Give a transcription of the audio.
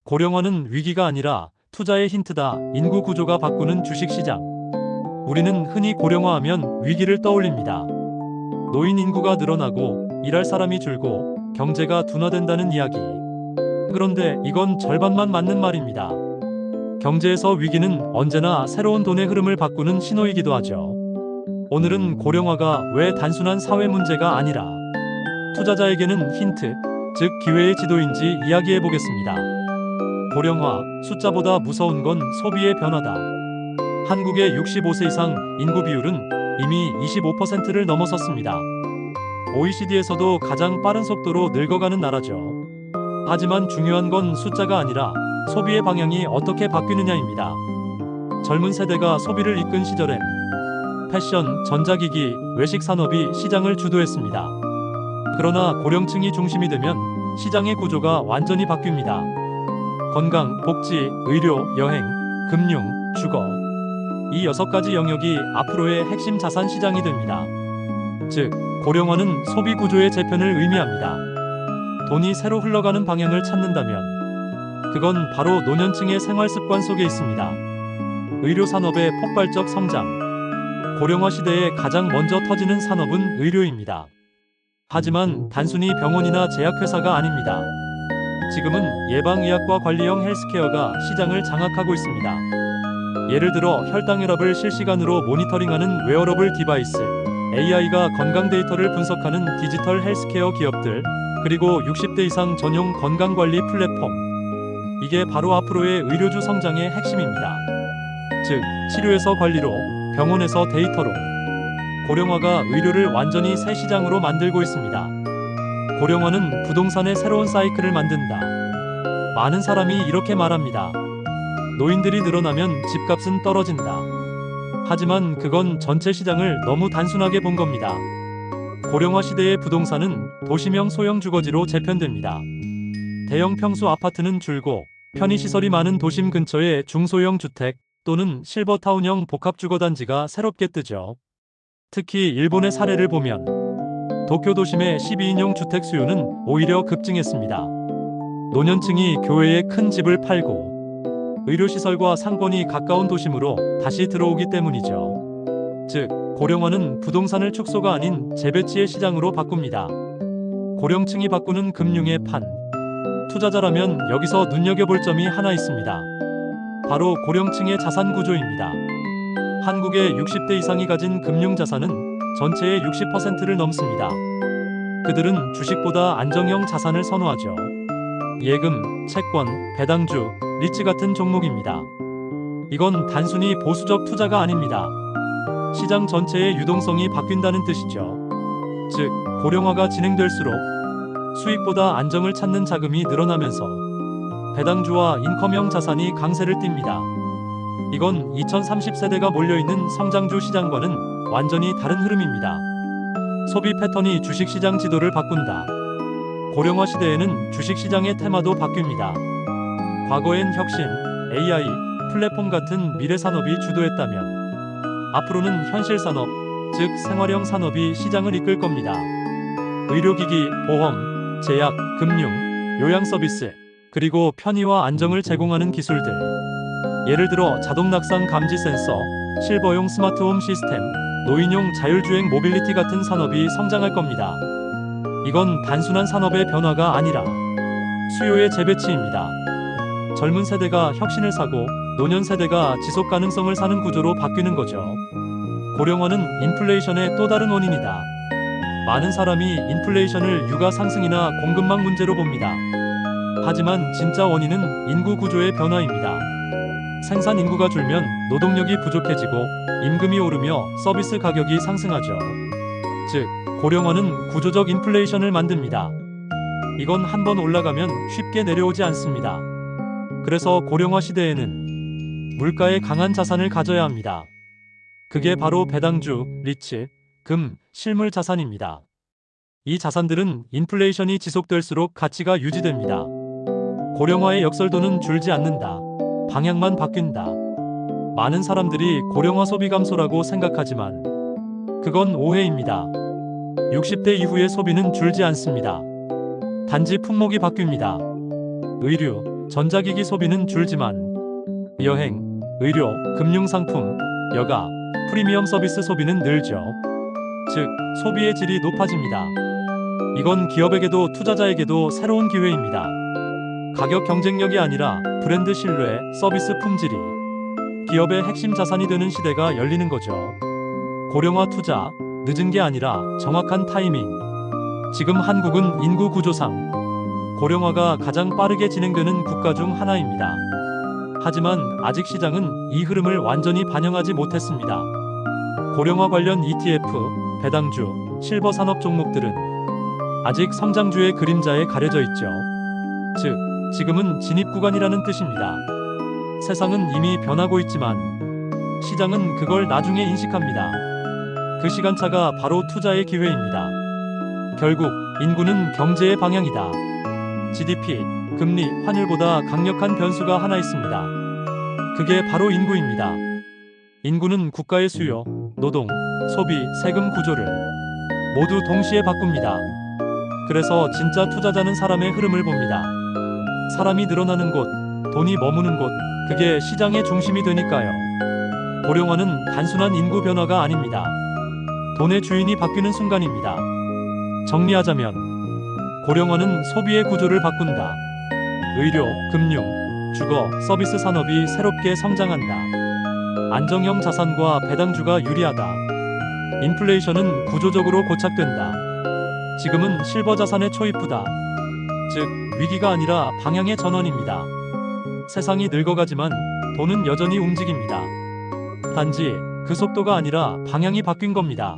고령화는 위기가 아니라 투자의 힌트다. 인구 구조가 바꾸는 주식시장. 우리는 흔히 고령화하면 위기를 떠올립니다. 노인 인구가 늘어나고 일할 사람이 줄고 경제가 둔화된다는 이야기. 그런데 이건 절반만 맞는 말입니다. 경제에서 위기는 언제나 새로운 돈의 흐름을 바꾸는 신호이기도 하죠. 오늘은 고령화가 왜 단순한 사회 문제가 아니라 투자자에게는 힌트, 즉 기회의 지도인지 이야기해 보겠습니다. 고령화, 숫자보다 무서운 건 소비의 변화다. 한국의 65세 이상 인구 비율은 이미 25%를 넘어섰습니다. OECD에서도 가장 빠른 속도로 늙어가는 나라죠. 하지만 중요한 건 숫자가 아니라 소비의 방향이 어떻게 바뀌느냐입니다. 젊은 세대가 소비를 이끈 시절엔 패션, 전자기기, 외식 산업이 시장을 주도했습니다. 그러나 고령층이 중심이 되면 시장의 구조가 완전히 바뀝니다. 건강, 복지, 의료, 여행, 금융, 주거. 이 6가지 영역이 앞으로의 핵심 자산 시장이 됩니다. 즉, 고령화는 소비 구조의 재편을 의미합니다. 돈이 새로 흘러가는 방향을 찾는다면 그건 바로 노년층의 생활 습관 속에 있습니다. 의료 산업의 폭발적 성장. 고령화 시대에 가장 먼저 터지는 산업은 의료입니다. 하지만 단순히 병원이나 제약회사가 아닙니다. 지금은 예방의학과 관리형 헬스케어가 시장을 장악하고 있습니다. 예를 들어 혈당혈압을 실시간으로 모니터링하는 웨어러블 디바이스, AI가 건강 데이터를 분석하는 디지털 헬스케어 기업들, 그리고 60대 이상 전용 건강관리 플랫폼. 이게 바로 앞으로의 의료주 성장의 핵심입니다. 즉, 치료에서 관리로, 병원에서 데이터로. 고령화가 의료를 완전히 새 시장으로 만들고 있습니다. 고령화는 부동산의 새로운 사이클을 만든다. 많은 사람이 이렇게 말합니다. 노인들이 늘어나면 집값은 떨어진다. 하지만 그건 전체 시장을 너무 단순하게 본 겁니다. 고령화 시대의 부동산은 도시명 소형 주거지로 재편됩니다. 대형 평수 아파트는 줄고 편의시설이 많은 도심 근처의 중소형 주택 또는 실버타운형 복합주거단지가 새롭게 뜨죠. 특히 일본의 사례를 보면 도쿄 도심의 12인용 주택 수요는 오히려 급증했습니다. 노년층이 교외에 큰 집을 팔고 의료시설과 상권이 가까운 도심으로 다시 들어오기 때문이죠. 즉, 고령화는 부동산을 축소가 아닌 재배치의 시장으로 바꿉니다. 고령층이 바꾸는 금융의 판. 투자자라면 여기서 눈여겨볼 점이 하나 있습니다. 바로 고령층의 자산 구조입니다. 한국의 60대 이상이 가진 금융자산은 전체의 60%를 넘습니다. 그들은 주식보다 안정형 자산을 선호하죠. 예금, 채권, 배당주, 리츠 같은 종목입니다. 이건 단순히 보수적 투자가 아닙니다. 시장 전체의 유동성이 바뀐다는 뜻이죠. 즉, 고령화가 진행될수록 수익보다 안정을 찾는 자금이 늘어나면서 배당주와 인컴형 자산이 강세를 띱니다. 이건 2030세대가 몰려있는 성장주 시장과는 완전히 다른 흐름입니다. 소비 패턴이 주식시장 지도를 바꾼다. 고령화 시대에는 주식시장의 테마도 바뀝니다. 과거엔 혁신, AI, 플랫폼 같은 미래 산업이 주도했다면 앞으로는 현실 산업, 즉 생활형 산업이 시장을 이끌 겁니다. 의료기기, 보험, 제약, 금융, 요양 서비스, 그리고 편의와 안정을 제공하는 기술들. 예를 들어 자동 낙상 감지 센서, 실버용 스마트홈 시스템, 노인용 자율주행 모빌리티 같은 산업이 성장할 겁니다. 이건 단순한 산업의 변화가 아니라 수요의 재배치입니다. 젊은 세대가 혁신을 사고 노년 세대가 지속 가능성을 사는 구조로 바뀌는 거죠. 고령화는 인플레이션의 또 다른 원인이다. 많은 사람이 인플레이션을 유가 상승이나 공급망 문제로 봅니다. 하지만 진짜 원인은 인구 구조의 변화입니다. 생산 인구가 줄면 노동력이 부족해지고 임금이 오르며 서비스 가격이 상승하죠. 즉, 고령화는 구조적 인플레이션을 만듭니다. 이건 한번 올라가면 쉽게 내려오지 않습니다. 그래서 고령화 시대에는 물가에 강한 자산을 가져야 합니다. 그게 바로 배당주, 리츠, 금, 실물 자산입니다. 이 자산들은 인플레이션이 지속될수록 가치가 유지됩니다. 고령화의 역설도는 줄지 않는다. 방향만 바뀐다. 많은 사람들이 고령화 소비 감소라고 생각하지만 그건 오해입니다. 60대 이후의 소비는 줄지 않습니다. 단지 품목이 바뀝니다. 의류, 전자기기 소비는 줄지만 여행, 의료, 금융상품, 여가, 프리미엄 서비스 소비는 늘죠. 즉, 소비의 질이 높아집니다. 이건 기업에게도 투자자에게도 새로운 기회입니다. 가격 경쟁력이 아니라 브랜드 신뢰, 서비스 품질이 기업의 핵심 자산이 되는 시대가 열리는 거죠. 고령화 투자, 늦은 게 아니라 정확한 타이밍. 지금 한국은 인구 구조상 고령화가 가장 빠르게 진행되는 국가 중 하나입니다. 하지만 아직 시장은 이 흐름을 완전히 반영하지 못했습니다. 고령화 관련 ETF, 배당주, 실버 산업 종목들은 아직 성장주의 그림자에 가려져 있죠. 즉, 지금은 진입 구간이라는 뜻입니다. 세상은 이미 변하고 있지만 시장은 그걸 나중에 인식합니다. 그 시간차가 바로 투자의 기회입니다. 결국 인구는 경제의 방향이다. GDP, 금리, 환율보다 강력한 변수가 하나 있습니다. 그게 바로 인구입니다. 인구는 국가의 수요, 노동, 소비, 세금 구조를 모두 동시에 바꿉니다. 그래서 진짜 투자자는 사람의 흐름을 봅니다. 사람이 늘어나는 곳, 돈이 머무는 곳, 그게 시장의 중심이 되니까요. 고령화는 단순한 인구 변화가 아닙니다. 돈의 주인이 바뀌는 순간입니다. 정리하자면 고령화는 소비의 구조를 바꾼다. 의료, 금융, 주거, 서비스 산업이 새롭게 성장한다. 안정형 자산과 배당주가 유리하다. 인플레이션은 구조적으로 고착된다. 지금은 실버 자산의 초입부다. 즉, 위기가 아니라 방향의 전환입니다. 세상이 늙어가지만 돈은 여전히 움직입니다. 단지 그 속도가 아니라 방향이 바뀐 겁니다.